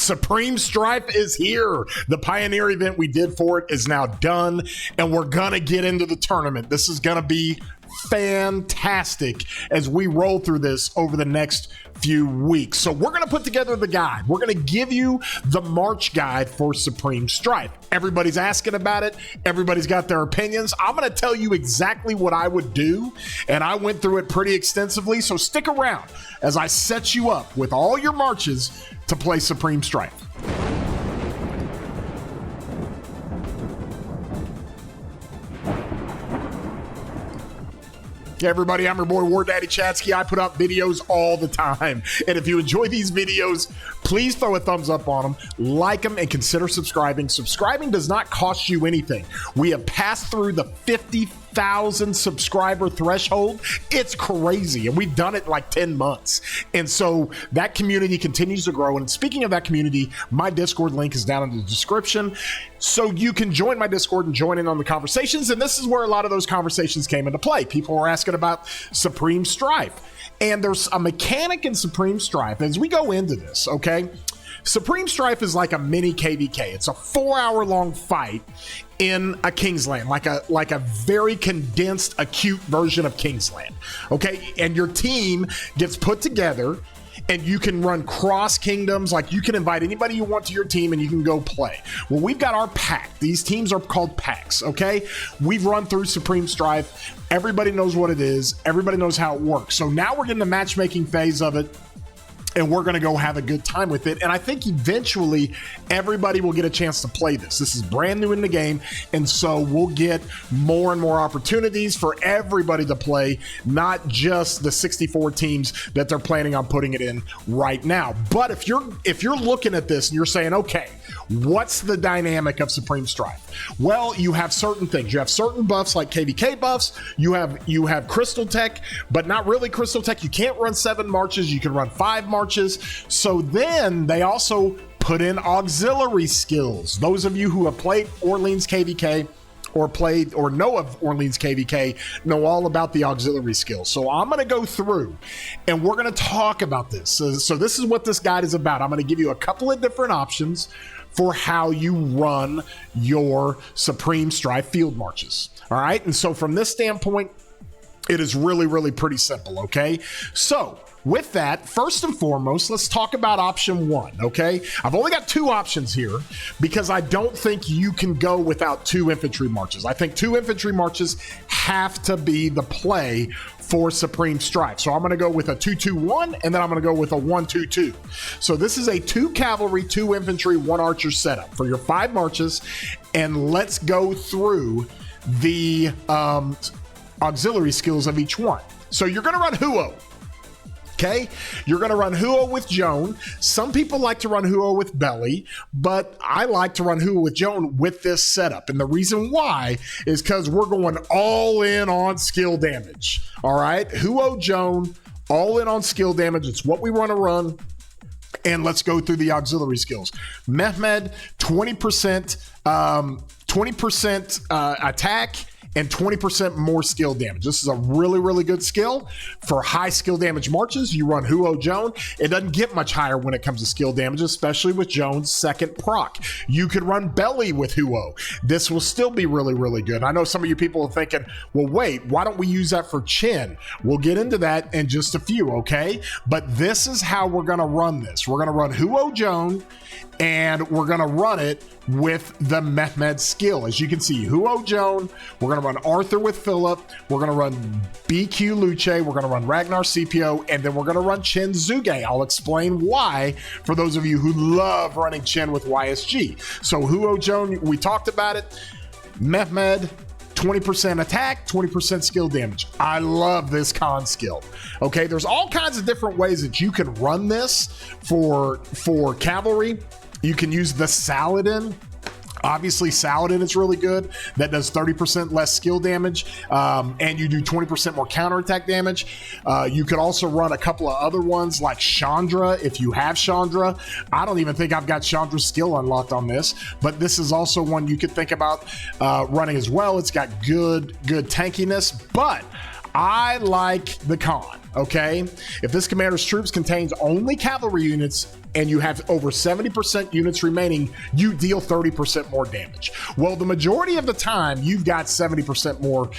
Supreme Strife is here. The Pioneer event we did for it is now done, and we're gonna get into the tournament. This is gonna be fantastic as we roll through this over the next few weeks. So we're going to put together the guide. We're going to give you the March guide for Supreme Strife. Everybody's asking about it. Everybody's got their opinions. I'm going to tell you exactly what I would do, and I went through it pretty extensively. So stick around as I set you up with all your marches to play Supreme Strife. Hey everybody, I'm your boy War Daddy Chatsky. I put out videos all the time. And if you enjoy these videos, please throw a thumbs up on them, like them, and consider subscribing. Subscribing does not cost you anything. We have passed through the 50,000 subscriber threshold. It's crazy. And we've done it in like 10 months. And so that community continues to grow. And speaking of that community, my Discord link is down in the description. So you can join my Discord and join in on the conversations. And this is where a lot of those conversations came into play. People were asking about Supreme Strife. And there's a mechanic in Supreme Strife as we go into this, okay? Supreme Strife is like a mini KVK. It's a 4-hour-long fight in a Kingsland, like a very condensed, acute version of Kingsland, okay? And your team gets put together, and you can run cross kingdoms. Like, you can invite anybody you want to your team and you can go play. Well, we've got our pack. These teams are called packs, okay? We've run through Supreme Strife. Everybody knows what it is. Everybody knows how it works. So now we're in the matchmaking phase of it, and we're going to go have a good time with it. And I think eventually everybody will get a chance to play this. This is brand new in the game, and so we'll get more and more opportunities for everybody to play, not just the 64 teams that they're planning on putting it in right now. But if you're looking at this and you're saying, okay, what's the dynamic of Supreme Strife? Well, you have certain things. You have certain buffs like KVK buffs. You have Crystal Tech, but not really Crystal Tech. You can't run 7 marches. You can run 5 marches. So then they also put in auxiliary skills. Those of you who have played Orleans KVK or know of Orleans KVK know all about the auxiliary skills. So I'm going to go through and we're going to talk about this. So this is what this guide is about. I'm going to give you a couple of different options for how you run your Supreme Strife field marches. All right. And so from this standpoint, it is really, really pretty simple. Okay. So with that, first and foremost, let's talk about option 1, okay? I've only got 2 options here because I don't think you can go without 2 infantry marches. I think 2 infantry marches have to be the play for Supreme Strife. So I'm going to go with a 2-2-1, and then I'm going to go with a 1-2-2. So this is a 2 cavalry, 2 infantry, 1 archer setup for your 5 marches, and let's go through the auxiliary skills of each one. So you're going to run Huo. Okay, you're going to run Huo with Joan. Some people like to run Huo with Belly, but I like to run Huo with Joan with this setup. And the reason why is because we're going all in on skill damage. All right, Huo, Joan, all in on skill damage. It's what we want to run. And let's go through the auxiliary skills. Mehmed, 20% attack, and 20% more skill damage. This is a really, really good skill. For high skill damage marches, you run Huo Joan. It doesn't get much higher when it comes to skill damage, especially with Joan's second proc. You could run Belly with Huo. This will still be really, really good. I know some of you people are thinking, well, wait, why don't we use that for Qin? We'll get into that in just a few, okay? But this is how we're gonna run this. We're gonna run Huo Joan, and we're gonna run it with the Mehmed skill. As you can see, Huo Joan, we're gonna run Arthur with Philip, we're gonna run BQ Luce, we're gonna run Ragnar CPO, and then we're gonna run Qin Zuge. I'll explain why for those of you who love running Qin with YSG. So Huo Joan, we talked about it. Mehmed, 20% attack, 20% skill damage. I love this con skill. Okay, there's all kinds of different ways that you can run this for cavalry. You can use the Saladin. Obviously, Saladin is really good. That does 30% less skill damage, and you do 20% more counterattack damage. You could also run a couple of other ones like Chandra if you have Chandra. I don't even think I've got Chandra's skill unlocked on this, but this is also one you could think about running as well. It's got good tankiness, but I like the con, okay? If this commander's troops contains only cavalry units and you have over 70% units remaining, you deal 30% more damage. Well, the majority of the time, you've got 70% more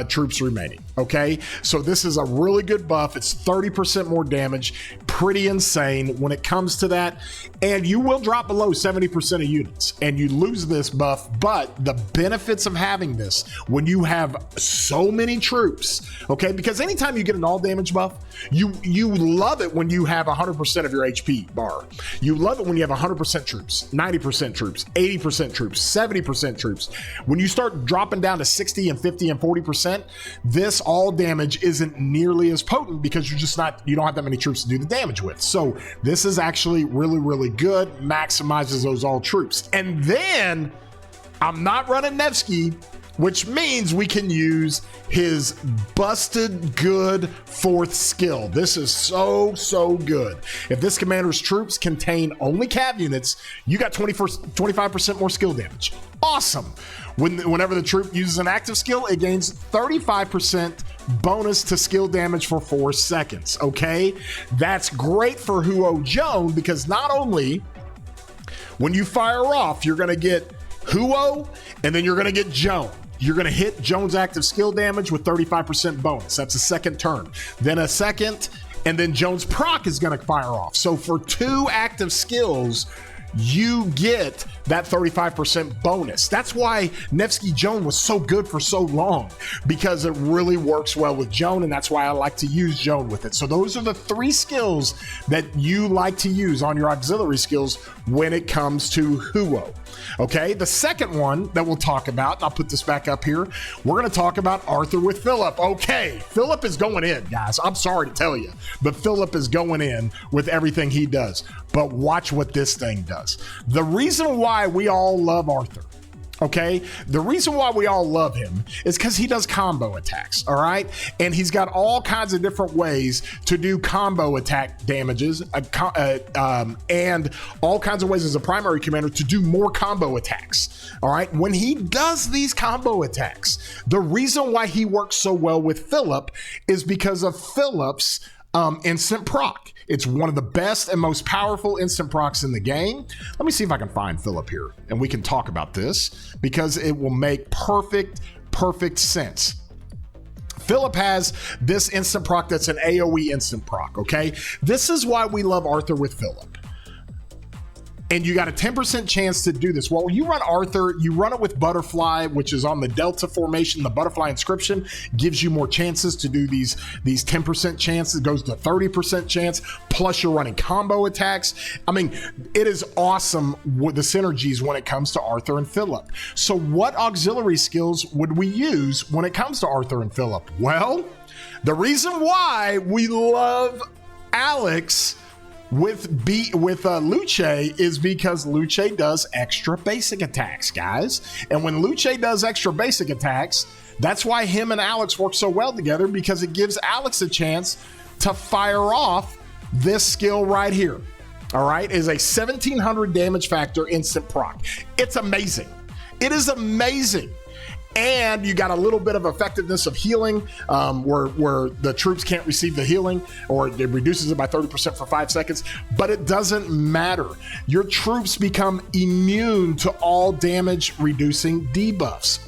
troops remaining, okay? So this is a really good buff. It's 30% more damage. Pretty insane when it comes to that. And you will drop below 70% of units, and you lose this buff, but the benefits of having this, when you have so many troops, okay? Because anytime you get an all damage buff, you love it when you have 100% of your HP bar. You love it when you have 100% troops, 90% troops, 80% troops, 70% troops. When you start dropping down to 60 and 50 and 40%, this all damage isn't nearly as potent because you don't have that many troops to do the damage with. So this is actually really, really good, maximizes those all troops. And then I'm not running Nevsky, which means we can use his busted good fourth skill. This is so good. If this commander's troops contain only cav units, you got 25% more skill damage. Awesome. Whenever the troop uses an active skill, it gains 35% bonus to skill damage for 4 seconds, okay? That's great for Huo Joan, because not only when you fire off, you're gonna get Huo, and then you're gonna get Joan. You're gonna hit Joan's active skill damage with 35% bonus. That's a second turn. Then a second, and then Joan's proc is gonna fire off. So for 2 active skills, you get that 35% bonus. That's why Nevsky Joan was so good for so long, because it really works well with Joan, and that's why I like to use Joan with it. So those are the 3 skills that you like to use on your auxiliary skills when it comes to Huo. Okay, the second one that we'll talk about, I'll put this back up here, we're gonna talk about Arthur with Philip. Okay, Philip is going in, guys. I'm sorry to tell you, but Philip is going in with everything he does. But watch what this thing does. The reason why we all love Arthur, okay? The reason why we all love him is because he does combo attacks, all right? And he's got all kinds of different ways to do combo attack damages and all kinds of ways as a primary commander to do more combo attacks, all right? When he does these combo attacks, the reason why he works so well with Philip is because of Philip's instant proc. It's one of the best and most powerful instant procs in the game. Let me see if I can find Philip here and we can talk about this, because it will make perfect sense. Philip has this instant proc that's an AoE instant proc, okay? This is why we love Arthur with Philip. And you got a 10% chance to do this. Well, you run Arthur, you run it with Butterfly, which is on the Delta formation. The Butterfly inscription gives you more chances to do these 10% chances. It goes to 30% chance, plus you're running combo attacks. I mean, it is awesome with the synergies when it comes to Arthur and Philip. So what auxiliary skills would we use when it comes to Arthur and Philip? Well, the reason why we love Alex with Luce is because Luce does extra basic attacks, guys. And when Luce does extra basic attacks, that's why him and Alex work so well together, because it gives Alex a chance to fire off this skill right here. All right, is a 1700 damage factor instant proc. It's amazing. It is amazing. And you got a little bit of effectiveness of healing, where the troops can't receive the healing, or it reduces it by 30% for 5 seconds, but it doesn't matter. Your troops become immune to all damage reducing debuffs.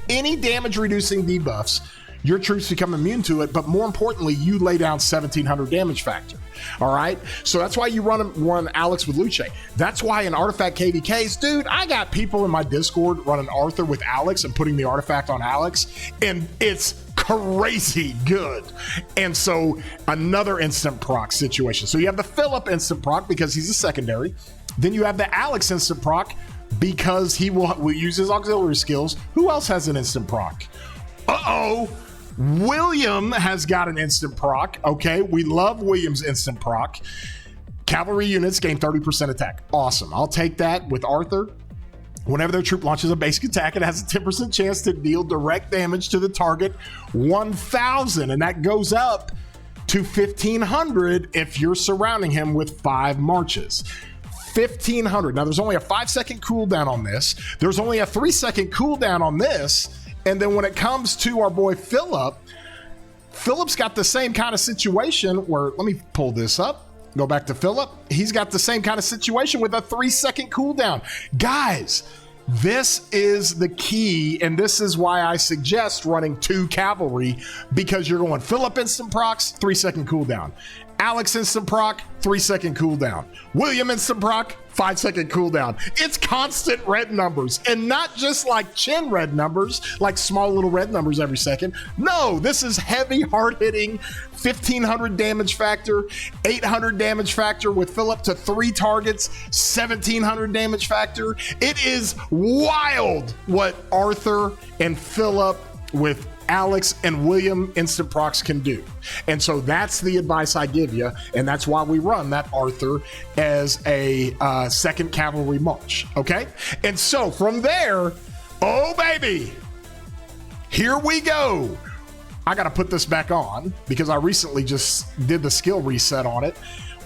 Any damage reducing debuffs, your troops become immune to it, but more importantly, you lay down 1700 damage factor. All right, so that's why you run Alex with Luce. That's why in Artifact KVKs, dude, I got people in my Discord running Arthur with Alex and putting the artifact on Alex, and it's crazy good. And so another instant proc situation. So you have the Philip instant proc because he's a secondary. Then you have the Alex instant proc because he will use his auxiliary skills. Who else has an instant proc? William has got an instant proc. Okay, we love William's instant proc. Cavalry units gain 30% attack. Awesome. I'll take that with Arthur. Whenever their troop launches a basic attack, it has a 10% chance to deal direct damage to the target 1,000, and that goes up to 1,500 if you're surrounding him with 5 marches. 1,500. Now, there's only a 5-second cooldown on this. There's only a 3-second cooldown on this. And then when it comes to our boy Philip's got the same kind of situation where, let me pull this up. Go back to Philip. He's got the same kind of situation with a 3-second cooldown. Guys, this is the key, and this is why I suggest running 2 cavalry, because you're going Philip instant procs, 3-second cooldown. Alex instant proc, 3-second cooldown. William instant proc, 5-second cooldown. It's constant red numbers, and not just like Qin red numbers, like small little red numbers every second. No, this is heavy, hard-hitting, 1,500 damage factor, 800 damage factor with Philip to 3 targets, 1,700 damage factor. It is wild what Arthur and Philip with Alex and William instant procs can do. And so that's the advice I give you, and that's why we run that Arthur as a 2nd Cavalry March, okay? And so from there, oh baby, here we go. I gotta put this back on because I recently just did the skill reset on it.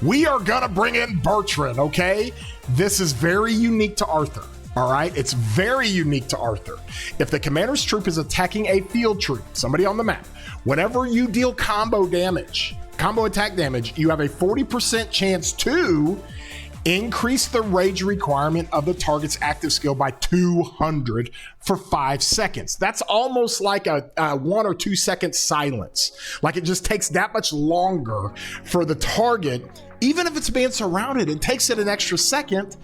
We are gonna bring in Bertrand, okay? This is very unique to Arthur. All right, it's very unique to Arthur. If the commander's troop is attacking a field troop, somebody on the map, whenever you deal combo damage, combo attack damage, you have a 40% chance to increase the rage requirement of the target's active skill by 200 for 5 seconds. That's almost like a 1 or 2 second silence. Like it just takes that much longer for the target, even if it's being surrounded, it takes it an extra second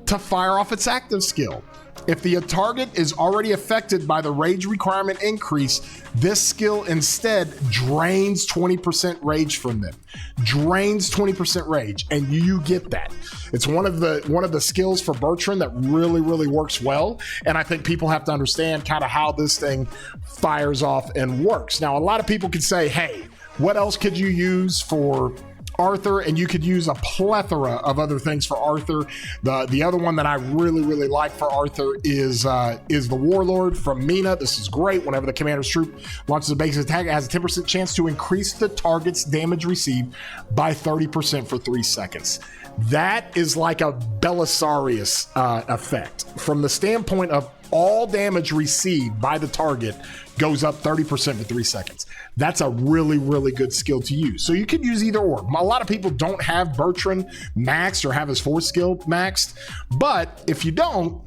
to fire off its active skill. If the target is already affected by the rage requirement increase, this skill instead drains 20% rage from them. Drains 20% rage, and you get that. It's one of the skills for Bertrand that really, really works well. And I think people have to understand kind of how this thing fires off and works. Now, a lot of people could say, hey, what else could you use for Arthur? And you could use a plethora of other things for Arthur. The other one that I really, really like for Arthur is the Warlord from Mina. This is great. Whenever the commander's troop launches a basic attack, it has a 10% chance to increase the target's damage received by 30% for 3 seconds. That is like a Belisarius effect. From the standpoint of all damage received by the target goes up 30% for 3 seconds. That's a really, really good skill to use. So you could use either or. A lot of people don't have Bertrand maxed or have his 4 skill maxed, but if you don't,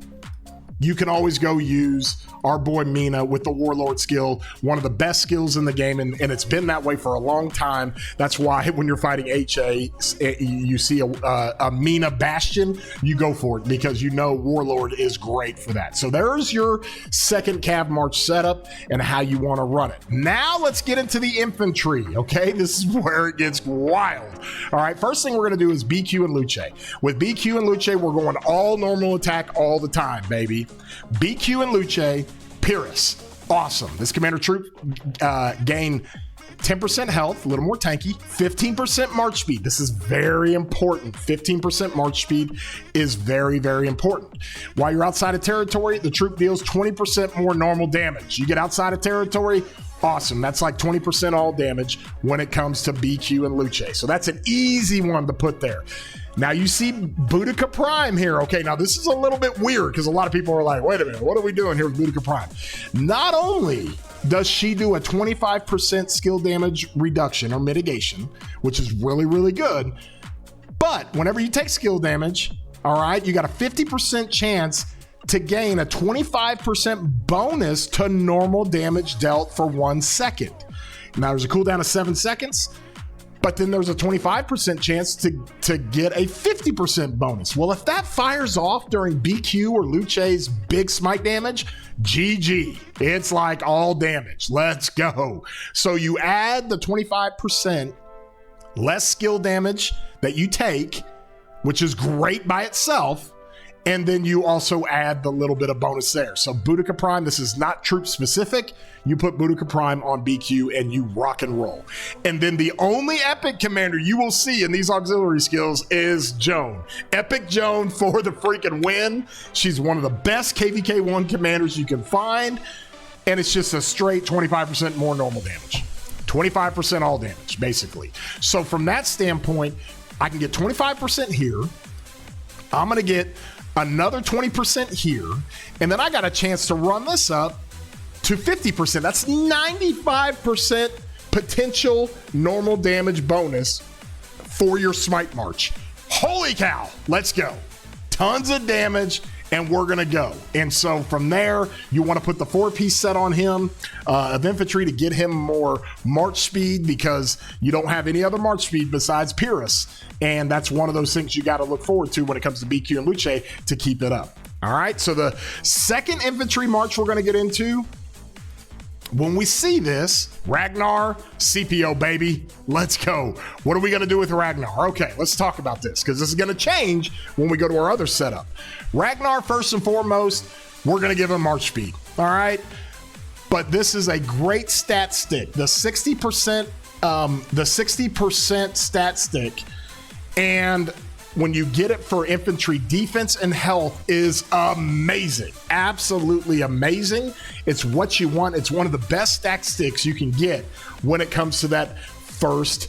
you can always go use our boy Mina with the Warlord skill, one of the best skills in the game, and it's been that way for a long time. That's why when you're fighting HA, you see a Mina Bastion, you go for it because you know Warlord is great for that. So there's your 2nd Cav March setup and how you want to run it. Now let's get into the infantry, okay? This is where it gets wild. All right, first thing we're going to do is BQ and Luce. With BQ and Luce, we're going all normal attack all the time, baby. BQ and Luce, Pyrrhus, awesome. This commander troop gain 10% health, a little more tanky, 15% march speed. This is very important. 15% march speed is very, very important. While you're outside of territory, the troop deals 20% more normal damage. You get outside of territory, awesome. That's like 20% all damage when it comes to BQ and Luce. So that's an easy one to put there. Now you see Boudica Prime here. Okay, now this is a little bit weird because a lot of people are like, wait a minute, what are we doing here with Boudica Prime? Not only does she do a 25% skill damage reduction or mitigation, which is really, really good, but whenever you take skill damage, all right, you got a 50% chance to gain a 25% bonus to normal damage dealt for 1 second. Now there's a cooldown of 7 seconds, but then there's a 25% chance to get a 50% bonus. Well, if that fires off during BQ or Luce's big smite damage, GG. It's like all damage. Let's go. So you add the 25% less skill damage that you take, which is great by itself, and then you also add the little bit of bonus there. So Boudica Prime, this is not troop specific. You put Boudica Prime on BQ and you rock and roll. And then the only epic commander you will see in these auxiliary skills is Joan. Epic Joan for the freaking win. She's one of the best KVK1 commanders you can find. And it's just a straight 25% more normal damage. 25% all damage, basically. So from that standpoint, I can get 25% here. I'm gonna get another 20% here, and then I got a chance to run this up to 50%. That's 95% potential normal damage bonus for your Smite March. Holy cow, let's go. Tons of damage, and we're gonna go. And so from there, you wanna put the 4-piece set on him of infantry to get him more march speed, because you don't have any other march speed besides Pyrrhus. And that's one of those things you gotta look forward to when it comes to BQ and Luce, to keep it up. All right, so the second infantry march we're gonna get into, when we see this, Ragnar, CPO, baby, let's go. What are we gonna do with Ragnar? Okay, let's talk about this, because this is gonna change when we go to our other setup. Ragnar, first and foremost, we're gonna give him march speed, all right? But this is a great stat stick. The 60% stat stick, and when you get it for infantry defense and health, is amazing. Absolutely amazing. It's what you want. It's one of the best stack sticks you can get when it comes to that first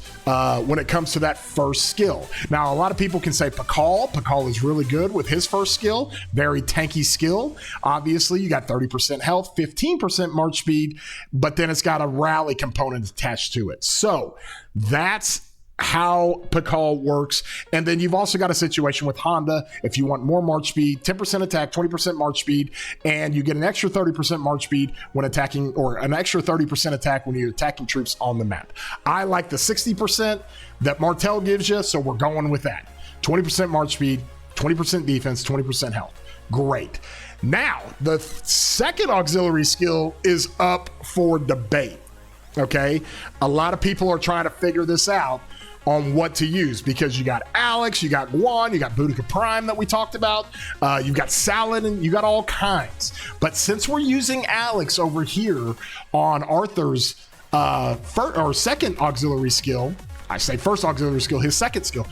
skill. Now, a lot of people can say Pakal is really good with his first skill. Very tanky skill. Obviously, you got 30% health, 15% march speed, but then it's got a rally component attached to it. So that's how Pakal works. And then you've also got a situation with Honda. If you want more march speed, 10% attack, 20% march speed, and you get an extra 30% march speed when attacking, or an extra 30% attack when you're attacking troops on the map. I like the 60% that Martel gives you, so we're going with that. 20% march speed, 20% defense, 20% health. Great. Now, the second auxiliary skill is up for debate. Okay? A lot of people are trying to figure this out on what to use, because you got Alex, you got Guan, you got Boudica Prime that we talked about, you've got Saladin, you got all kinds. But since we're using Alex over here on Arthur's second auxiliary skill, I say first auxiliary skill, his second skill,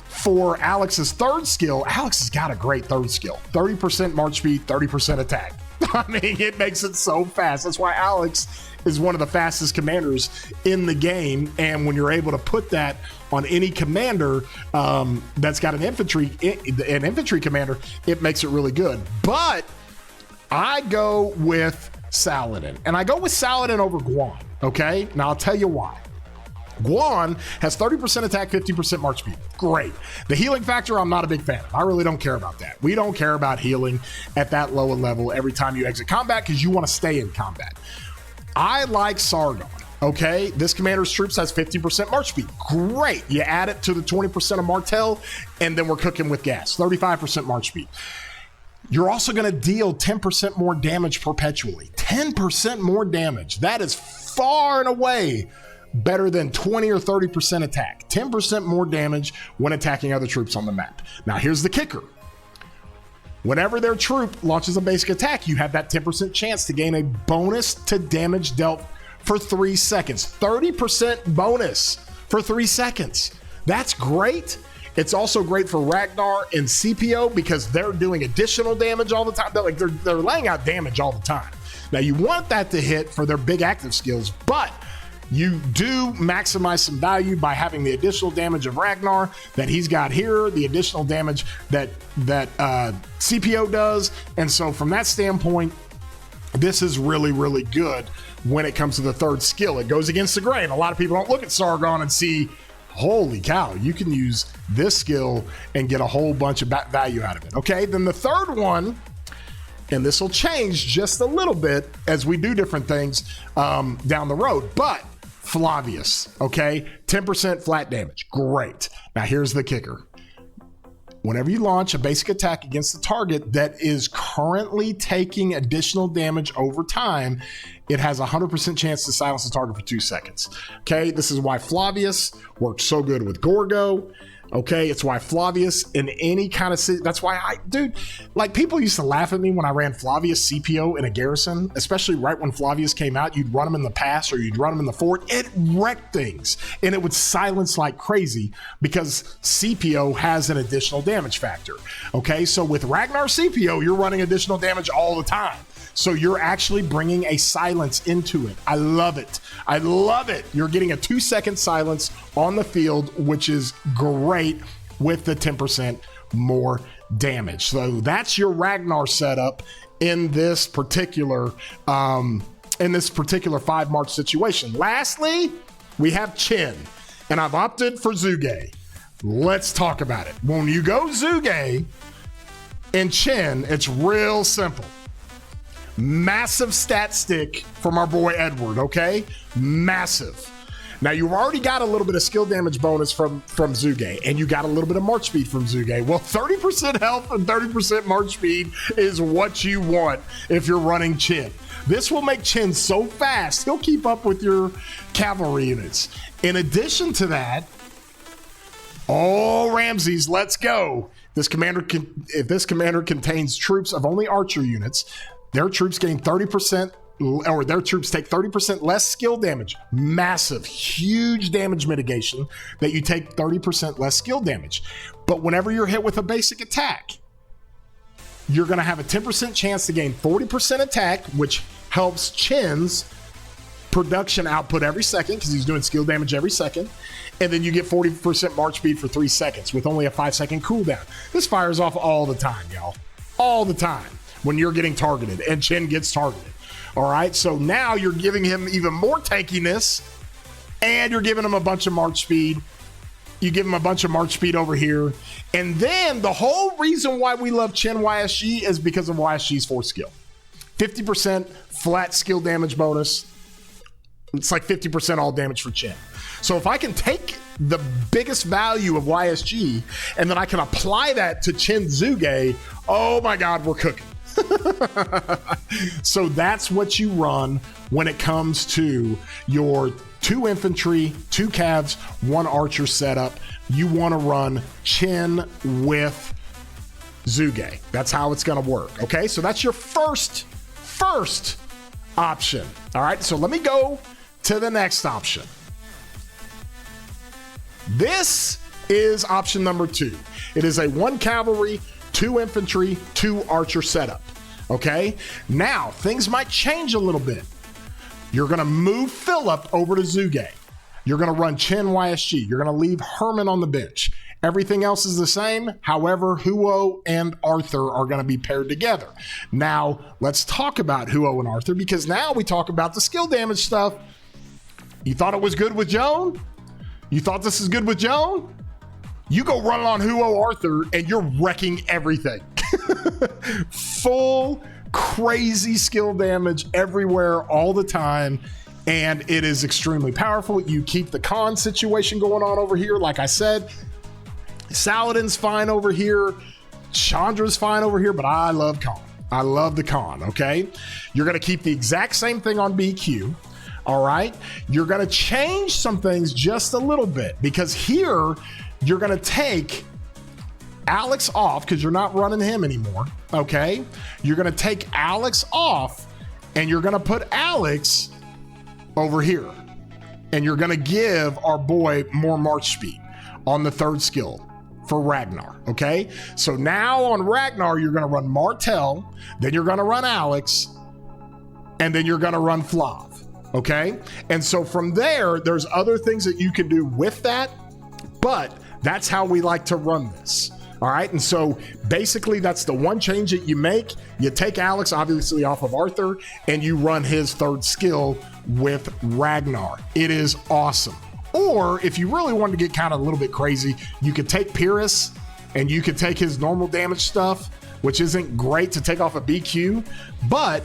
for Alex's third skill, Alex has got a great third skill. 30% march speed, 30% attack. I mean, it makes it so fast. That's why Alex is one of the fastest commanders in the game. And when you're able to put that on any commander that's got an infantry commander, it makes it really good. But I go with Saladin, and I go with Saladin over Guan. Okay, now I'll tell you why. Guan has 30% attack, 50% march speed. Great. The healing factor, I'm not a big fan of. I really don't care about that. We don't care about healing at that lower level every time you exit combat, because you want to stay in combat. I like Sargon. Okay, this commander's troops has 50% march speed. Great. You add it to the 20% of Martel, and then we're cooking with gas. 35% march speed. You're also going to deal 10% more damage perpetually. 10% more damage. That is far and away better than 20 or 30% attack. 10% more damage when attacking other troops on the map. Now, here's the kicker. Whenever their troop launches a basic attack, you have that 10% chance to gain a bonus to damage dealt for 3 seconds. 30% bonus for 3 seconds. That's great. It's also great for Ragnar and CPO, because they're doing additional damage all the time. They're laying out damage all the time. Now, you want that to hit for their big active skills, but you do maximize some value by having the additional damage of Ragnar that he's got here, the additional damage that CPO does. And so from that standpoint, this is really, really good when it comes to the third skill. It goes against the grain. A lot of people don't look at Sargon and see, holy cow, you can use this skill and get a whole bunch of value out of it. Okay, then the third one, and this will change just a little bit as we do different things down the road, but Flavius, okay? 10% flat damage. Great. Now, here's the kicker. Whenever you launch a basic attack against the target that is currently taking additional damage over time, it has a 100% chance to silence the target for 2 seconds. Okay, this is why Flavius works so good with Gorgo. Okay, it's why Flavius in any kind of, that's why like people used to laugh at me when I ran Flavius CPO in a garrison, especially right when Flavius came out. You'd run him in the pass or you'd run him in the fort. It wrecked things and it would silence like crazy because CPO has an additional damage factor. Okay, so with Ragnar CPO, you're running additional damage all the time. So you're actually bringing a silence into it. I love it. I love it. You're getting a 2-second silence on the field, which is great with the 10% more damage. So that's your Ragnar setup in this particular 5 March situation. Lastly, we have Qin, and I've opted for Zhuge. Let's talk about it. When you go Zuge and Qin, it's real simple. Massive stat stick from our boy Edward, okay? Massive. Now, you've already got a little bit of skill damage bonus from Zuge, and you got a little bit of March speed from Zuge. Well, 30% health and 30% March speed is what you want if you're running Qin. This will make Qin so fast, he'll keep up with your cavalry units. In addition to that, all Ramses, let's go. If this commander contains troops of only archer units, their troops gain 30%, or their troops take 30% less skill damage. Massive, huge damage mitigation that you take 30% less skill damage. But whenever you're hit with a basic attack, you're going to have a 10% chance to gain 40% attack, which helps Qin's production output every second because he's doing skill damage every second. And then you get 40% March speed for 3 seconds with only a 5-second cooldown. This fires off all the time, y'all. All the time when you're getting targeted and Qin gets targeted. All right, so now you're giving him even more tankiness and you're giving him a bunch of March speed. You give him a bunch of March speed over here. And then the whole reason why we love Qin YSG is because of YSG's 4 skill. 50% flat skill damage bonus. It's like 50% all damage for Qin. So if I can take the biggest value of YSG and then I can apply that to Qin Zuge, oh my God, we're cooking. So that's what you run when it comes to your 2 infantry, 2 cavs, 1 archer setup. You want to run Qin with Zuge. That's how it's going to work. Okay, so that's your first option. All right, so let me go to the next option. This is option number 2. It is a 1 cavalry, 2 infantry, 2 archer setup. Okay, now things might change a little bit. You're going to move Philip over to Zuge. You're going to run Qin YSG. You're going to leave Herman on the bench. Everything else is the same. However, Huo and Arthur are going to be paired together. Now, let's talk about Huo and Arthur because now we talk about the skill damage stuff. You thought it was good with Joan? You thought this is good with Joan? You go run on Huo Arthur and you're wrecking everything. Full crazy skill damage everywhere all the time, and it is extremely powerful. You keep the Khan situation going on over here. Like I said, Saladin's fine over here, Chandra's fine over here, but I love Khan. I love the Khan. Okay, you're going to keep the exact same thing on BQ. All right, you're going to change some things just a little bit because here you're going to take Alex off because you're not running him anymore. Okay, you're going to take Alex off and you're going to put Alex over here, and you're going to give our boy more March speed on the 3rd skill for Ragnar. Okay, so now on Ragnar you're going to run Martel, then you're going to run Alex, and then you're going to run Flav. Okay, and so from there there's other things that you can do with that, but that's how we like to run this. All right, and so basically that's the one change that you make. You take Alex obviously off of Arthur and you run his 3rd skill with Ragnar. It is awesome. Or if you really wanted to get kind of a little bit crazy, you could take Pyrrhus and you could take his normal damage stuff, which isn't great to take off a BQ, but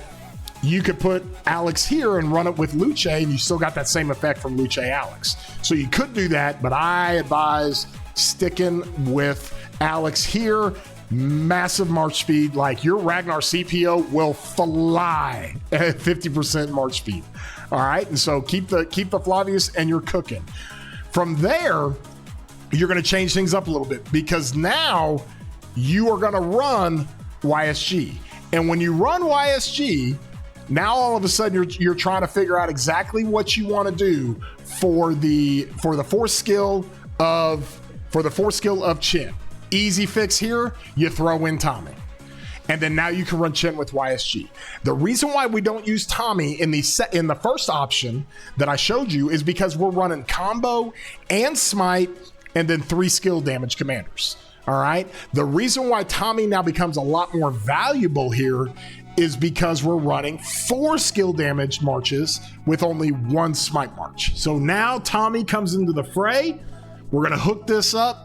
you could put Alex here and run it with Luce and you still got that same effect from Luce Alex. So you could do that, but I advise sticking with Alex here. Massive March speed, like your Ragnar CPO will fly at 50% March speed. All right, and so keep the Flavius and you're cooking. From there, you're going to change things up a little bit because now you are going to run YSG, and when you run YSG, now all of a sudden you're trying to figure out exactly what you want to do for the 4th skill of Qin. Easy fix here, you throw in Tommy. And then now you can run Qin with YSG. The reason why we don't use Tommy in the first option that I showed you is because we're running combo and smite and then 3 skill damage commanders. All right. The reason why Tommy now becomes a lot more valuable here is because we're running 4 skill damage marches with only 1 smite march. So now Tommy comes into the fray. We're going to hook this up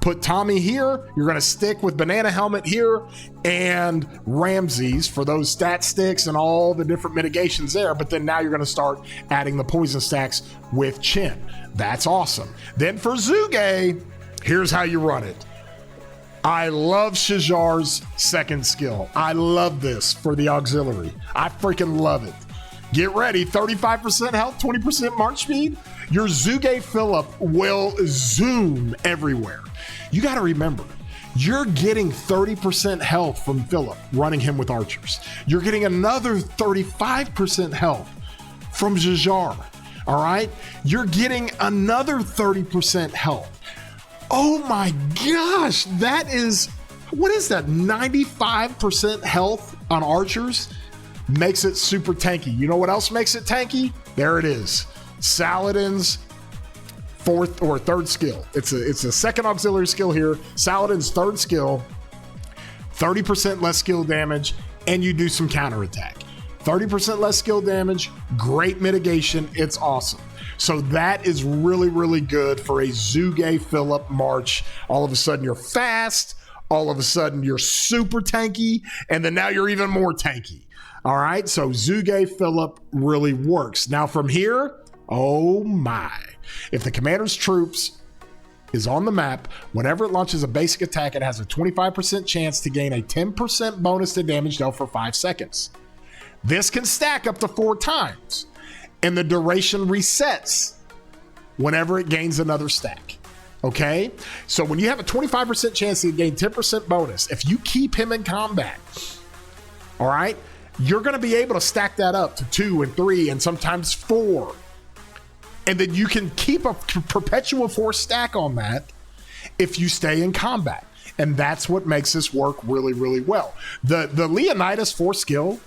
put Tommy here. You're going to stick with Banana Helmet here and Ramses for those stat sticks and all the different mitigations there. But then now you're going to start adding the poison stacks with Qin. That's awesome. Then for Zhuge, here's how you run it. I love Shijar's second skill. I love this for the auxiliary. I freaking love it. Get ready, 35% health, 20% march speed. Your Zhuge Philip will zoom everywhere. You got to remember, you're getting 30% health from Philip running him with archers. You're getting another 35% health from Shijar. All right? You're getting another 30% health. Oh my gosh, that is, what is that? 95% health on archers makes it super tanky. You know what else makes it tanky? There it is. Saladin's fourth or third skill. It's a second auxiliary skill here. Saladin's third skill, 30% less skill damage, and you do some counterattack. 30% less skill damage, great mitigation. It's awesome. So that is really, really good for a Zhuge Philip March. All of a sudden you're fast. All of a sudden you're super tanky. And then now you're even more tanky. All right. So Zhuge Philip really works. Now from here, oh my. If the commander's troops is on the map, whenever it launches a basic attack, it has a 25% chance to gain a 10% bonus to damage dealt for 5 seconds. This can stack up to 4 times. And the duration resets whenever it gains another stack. Okay? So when you have a 25% chance to gain 10% bonus, if you keep him in combat, all right, you're going to be able to stack that up to 2 and 3 and sometimes 4. And then you can keep a perpetual 4 stack on that if you stay in combat. And that's what makes this work really, really well. The Leonidas 4 skill,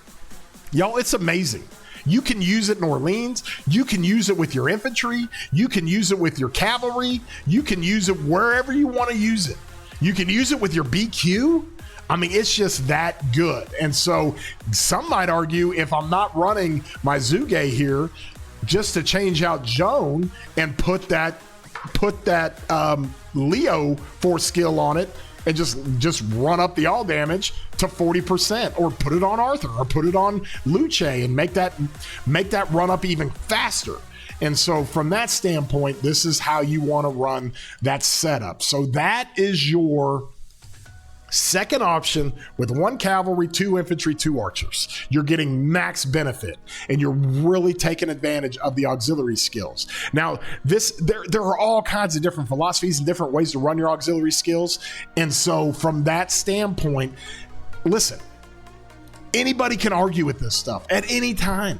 y'all, it's amazing. You can use it in Orleans. You can use it with your infantry. You can use it with your cavalry. You can use it wherever you want to use it. You can use it with your BQ. I mean, it's just that good. And so some might argue if I'm not running my Zhuge here, just to change out Joan and put that Leo 4 skill on it, and just run up the all damage to 40%, or put it on Arthur, or put it on Luce and make that run up even faster. And so from that standpoint, this is how you want to run that setup. So that is your second option with 1 cavalry, 2 infantry, 2 archers. You're getting max benefit, and you're really taking advantage of the auxiliary skills. Now, there are all kinds of different philosophies and different ways to run your auxiliary skills. And so from that standpoint, listen, anybody can argue with this stuff at any time,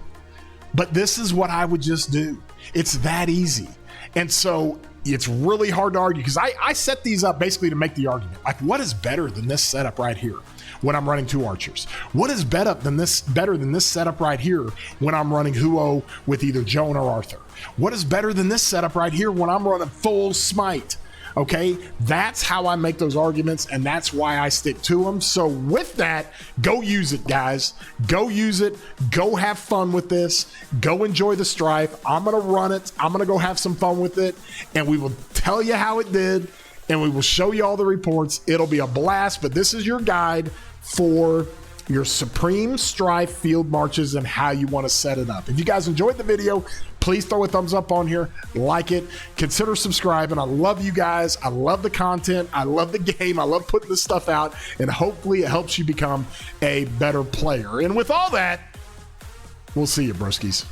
but this is what I would just do. It's that easy. And so it's really hard to argue, because I set these up basically to make the argument. Like, what is better than this setup right here when I'm running 2 archers? What is better than this setup right here when I'm running Huo with either Joan or Arthur? What is better than this setup right here when I'm running full smite? Okay, that's how I make those arguments, and that's why I stick to them. So with that, go use it, guys. Go use it. Go have fun with this. Go enjoy the Strife. I'm going to run it. I'm going to go have some fun with it, and we will tell you how it did, and we will show you all the reports. It'll be a blast, but this is your guide for your Supreme Strife field marches and how you want to set it up. If you guys enjoyed the video, please throw a thumbs up on here, like it, consider subscribing. I love you guys. I love the content. I love the game. I love putting this stuff out, and hopefully it helps you become a better player. And with all that, we'll see you, broskies.